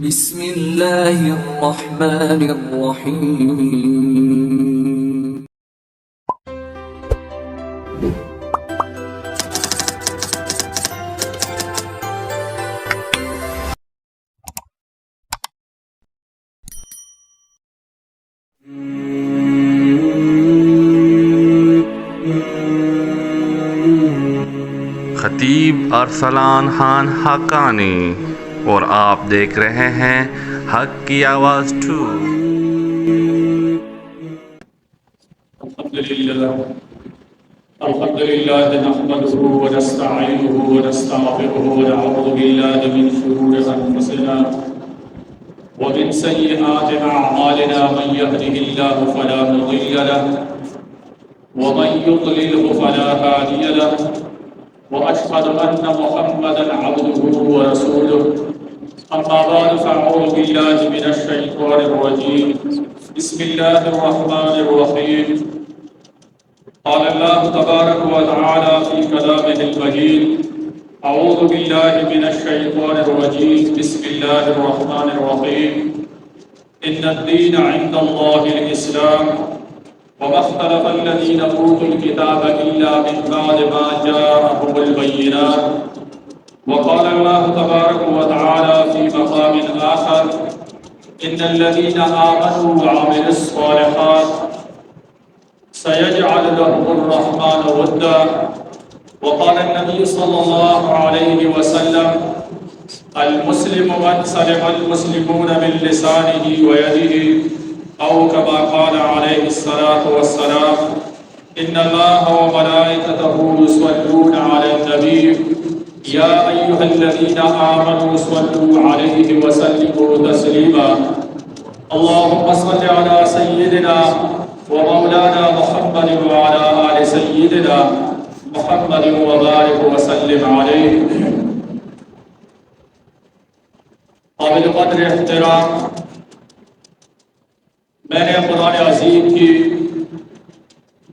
بسم اللہ الرحمن الرحیم۔ خطیب ارسلان خان حقانی اور آپ دیکھ رہے ہیں حق کی آواز 2۔ الحمد لله نحمده ونستعينه ونستغفره ونعوذ بالله من شرور أنفسنا ومن سيئات أعمالنا، من يهده الله فلا مضل له ومن يضلله فلا هادي له، وأشهد أن محمدا عبده ورسوله. أما بعد فأعوذ بالله من الشيطان الرجيم. بسم الله الرحمن الرحيم. قال الله تبارك وتعالى في كلامه المجيد: أعوذ بالله من الشيطان الرجيم. بسم الله الرحمن الرحيم. إن الدين عند الله الإسلام، وما اختلف الذين أوتوا الكتاب إلا من بعد ما جاءهم البينات. وقال الله تبارك وتعالى في مقام آخر: إن الذين آمنوا وعملوا الصالحات سيجعل لهم الرحمن ودا. وقال النبي صلى الله عليه وسلم: المسلم من سلم المسلمون من لسانه ويده، أو كما قال عليه الصلاة والسلام: إن الله وملائكته يصلون على النبي يا أيها الذين آمنوا صلوا عليه وسلموا تسليما. اللهم صل على سيدنا ومولانا محمد وعلى آل سيدنا محمد وبارك وسلم عليه. قابل قدر احترام، میں نے قرآن عظیم کی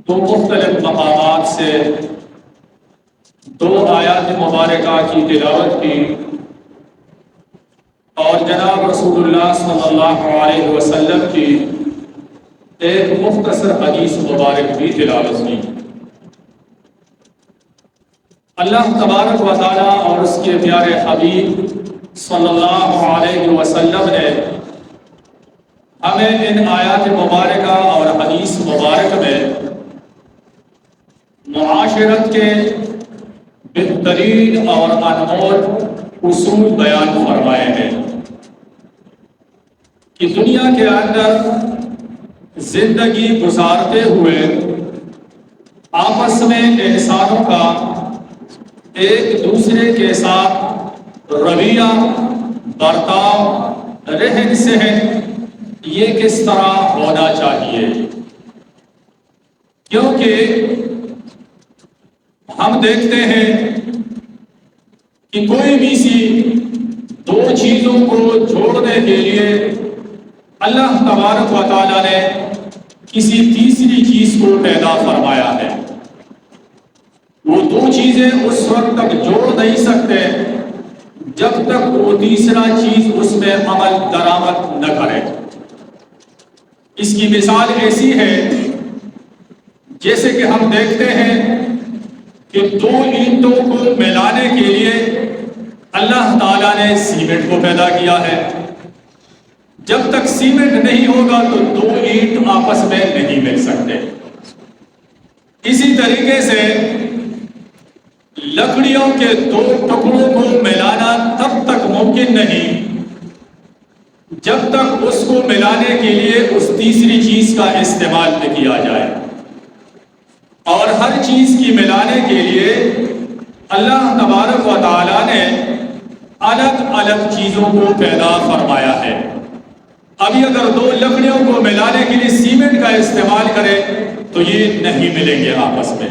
دو مختلف مقامات سے دو آیات مبارکہ کی تلاوت کی اور جناب رسول اللہ صلی اللہ علیہ وسلم کی ایک مختصر حدیث مبارک بھی تلاوت کی۔ اللہ تبارک و تعالی اور اس کے پیارے حبیب صلی اللہ علیہ وسلم نے ہمیں ان آیات مبارکہ اور حدیث مبارک میں معاشرت کے بہترین اور انمول اصول بیان فرمائے ہیں کہ دنیا کے اندر زندگی گزارتے ہوئے آپس میں انسانوں کا ایک دوسرے کے ساتھ رویہ، برتاؤ، رہن سہن یہ کس طرح ہونا چاہیے، کیونکہ ہم دیکھتے ہیں کہ کوئی بھی سی دو چیزوں کو جوڑنے کے لیے اللہ تبارک و تعالی نے کسی تیسری چیز کو پیدا فرمایا ہے۔ وہ دو چیزیں اس وقت تک جوڑ نہیں سکتے جب تک وہ تیسرا چیز اس میں عمل درآمد نہ کرے۔ اس کی مثال ایسی ہے جیسے کہ ہم دیکھتے ہیں کہ دو اینٹوں کو ملانے کے لیے اللہ تعالیٰ نے سیمنٹ کو پیدا کیا ہے۔ جب تک سیمنٹ نہیں ہوگا تو دو اینٹ آپس میں نہیں مل سکتے۔ اسی طریقے سے لکڑیوں کے دو ٹکڑوں کو ملانا تب تک ممکن نہیں جب تک اس کو ملانے کے لیے اس تیسری چیز کا استعمال نہ کیا جائے۔ اور ہر چیز کی ملانے کے لیے اللہ تبارک و تعالی نے الگ الگ چیزوں کو پیدا فرمایا ہے۔ ابھی اگر دو لکڑیوں کو ملانے کے لیے سیمنٹ کا استعمال کرے تو یہ نہیں ملیں گے آپس میں،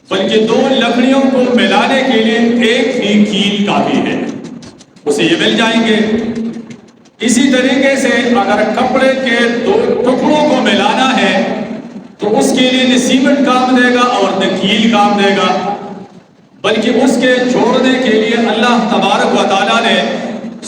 بلکہ دو لکڑیوں کو ملانے کے لیے ایک ہی کیل کافی ہے، اسے یہ مل جائیں گے۔ اسی طریقے سے اگر کپڑے کے دو ٹکڑوں کو ملانا ہے تو اس کے لیے نہ سیمنٹ کام دے گا اور نہ کیل کام دے گا، بلکہ اس کے جوڑنے کے لیے اللہ تبارک و تعالیٰ نے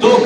2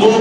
2